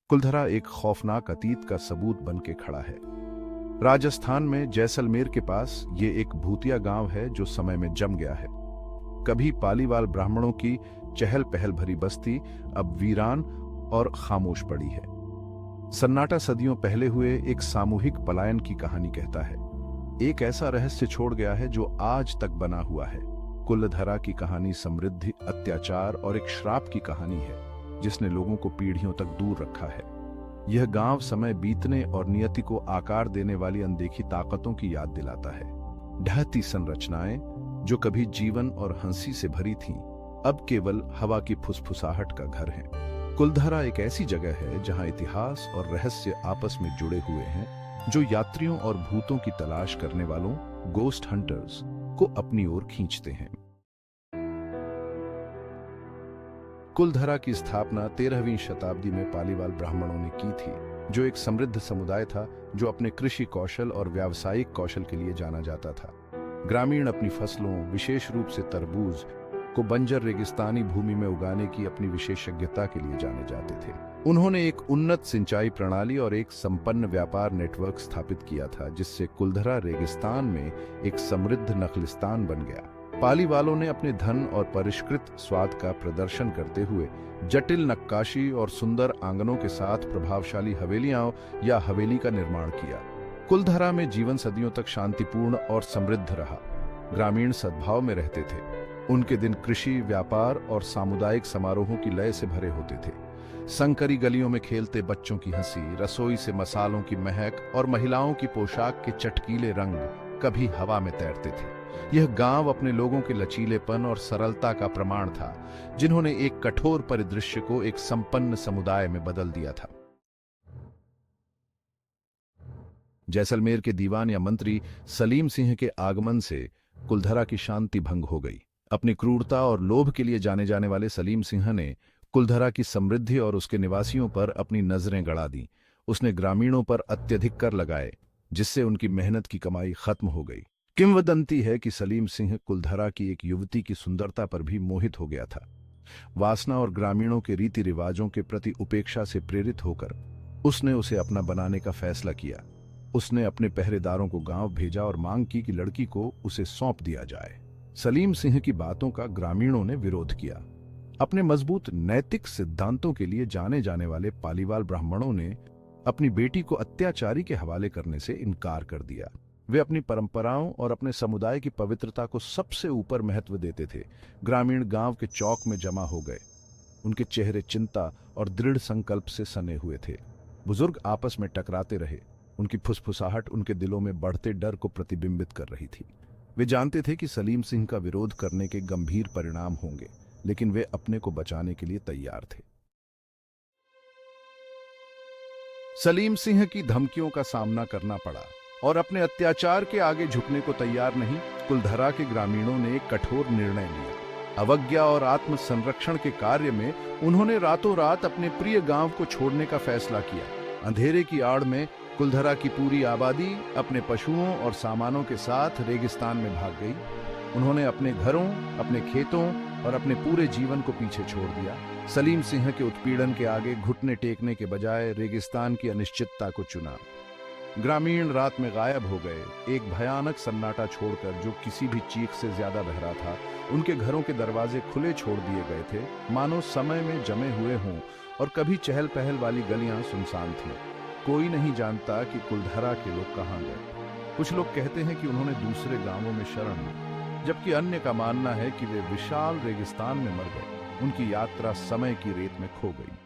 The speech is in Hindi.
कुलधरा एक खौफनाक अतीत का सबूत बन के खड़ा है। राजस्थान में जैसलमेर के पास ये एक भूतिया गांव है जो समय में जम गया है। कभी पालीवाल ब्राह्मणों की चहल पहल भरी बस्ती अब वीरान और खामोश पड़ी है। सन्नाटा सदियों पहले हुए एक सामूहिक पलायन की कहानी कहता है। एक ऐसा रहस्य छोड़ गया है जो आज तक बना हुआ है। कुलधरा की कहानी समृद्धि, अत्याचार और एक श्राप की कहानी है जिसने लोगों को पीढ़ियों तक दूर रखा है। यह गांव समय बीतने और नियति को आकार देने वाली अनदेखी ताकतों की याद दिलाता है। ढहती संरचनाएं जो कभी जीवन और हंसी से भरी थीं, अब केवल हवा की फुसफुसाहट का घर हैं। कुलधरा एक ऐसी जगह है जहां इतिहास और रहस्य आपस में जुड़े हुए हैं, जो यात्रियों और भूतों की तलाश करने वालों गोस्ट हंटर्स को अपनी ओर खींचते हैं। कुलधरा की स्थापना 13वीं शताब्दी में पालीवाल ब्राह्मणों ने की थी, जो एक समृद्ध समुदाय था जो अपने कृषि कौशल और व्यावसायिक कौशल के लिए जाना जाता था। ग्रामीण अपनी फसलों, विशेष रूप से तरबूज को बंजर रेगिस्तानी भूमि में उगाने की अपनी विशेषज्ञता के लिए जाने जाते थे। उन्होंने एक उन्नत सिंचाई प्रणाली और एक संपन्न व्यापार नेटवर्क स्थापित किया था, जिससे कुलधरा रेगिस्तान में एक समृद्ध नखलिस्तान बन गया। पाली वालों ने अपने धन और परिष्कृत स्वाद का प्रदर्शन करते हुए जटिल नक्काशी और सुंदर आंगनों के साथ प्रभावशाली हवेलियां या हवेली का निर्माण किया। कुलधरा में जीवन सदियों तक शांतिपूर्ण और समृद्ध रहा। ग्रामीण सद्भाव में रहते थे। उनके दिन कृषि, व्यापार और सामुदायिक समारोहों की लय से भरे होते थे। संकरी गलियों में खेलते बच्चों की हंसी, रसोई से मसालों की महक और महिलाओं की पोशाक के चटकीले रंग कभी हवा में तैरते थे। यह गांव अपने लोगों के लचीलेपन और सरलता का प्रमाण था, जिन्होंने एक कठोर परिदृश्य को एक संपन्न समुदाय में बदल दिया था। जैसलमेर के दीवान या मंत्री सलीम सिंह के आगमन से कुलधरा की शांति भंग हो गई। अपनी क्रूरता और लोभ के लिए जाने जाने वाले सलीम सिंह ने कुलधरा की समृद्धि और उसके निवासियों पर अपनी नजरें गड़ा दी। उसने ग्रामीणों पर अत्यधिक कर लगाए, जिससे उनकी मेहनत की कमाई खत्म हो गई। किंवदंती है कि सलीम सिंह कुलधरा की एक युवती की सुंदरता पर भी मोहित हो गया था। वासना और ग्रामीणों के रीति रिवाजों के प्रति उपेक्षा से प्रेरित होकर उसने उसे अपना बनाने का फैसला किया। उसने अपने पहरेदारों को गांव भेजा और मांग की कि लड़की को उसे सौंप दिया जाए। सलीम सिंह की बातों का ग्रामीणों ने विरोध किया। अपने मजबूत नैतिक सिद्धांतों के लिए जाने जाने वाले पालीवाल ब्राह्मणों ने अपनी बेटी को अत्याचारी के हवाले करने से इनकार कर दिया। वे अपनी परंपराओं और अपने समुदाय की पवित्रता को सबसे ऊपर महत्व देते थे। ग्रामीण गांव के चौक में जमा हो गए। उनके चेहरे चिंता और दृढ़ संकल्प से सने हुए थे। बुजुर्ग आपस में टकराते रहे। उनकी फुसफुसाहट उनके दिलों में बढ़ते डर को प्रतिबिंबित कर रही थी। वे जानते थे कि सलीम सिंह का विरोध करने के गंभीर परिणाम होंगे, लेकिन वे अपने को बचाने के लिए तैयार थे। सलीम सिंह की धमकियों का सामना करना पड़ा और अपने अत्याचार के आगे झुकने को तैयार नहीं, कुलधरा के ग्रामीणों ने एक कठोर निर्णय लिया। अवज्ञा और आत्म संरक्षण के कार्य में उन्होंने रातों रात अपने प्रिय गांव को छोड़ने का फैसला किया। अंधेरे की आड़ में कुलधरा की पूरी आबादी अपने पशुओं और सामानों के साथ रेगिस्तान में भाग गई। उन्होंने अपने घरों, अपने खेतों और अपने पूरे जीवन को पीछे छोड़ दिया। सलीम सिंह के उत्पीड़न के आगे घुटने टेकने के बजाय रेगिस्तान की अनिश्चितता को चुना। ग्रामीण रात में गायब हो गए, एक भयानक सन्नाटा छोड़कर जो किसी भी चीख से ज्यादा बहरा था। उनके घरों के दरवाजे खुले छोड़ दिए गए थे, मानो समय में जमे हुए हों, और कभी चहल पहल वाली गलियां सुनसान थीं। कोई नहीं जानता कि कुलधरा के लोग कहां गए। कुछ लोग कहते हैं कि उन्होंने दूसरे गांवों में शरण ली, जबकि अन्य का मानना है कि वे विशाल रेगिस्तान में मर गए। उनकी यात्रा समय की रेत में खो गई।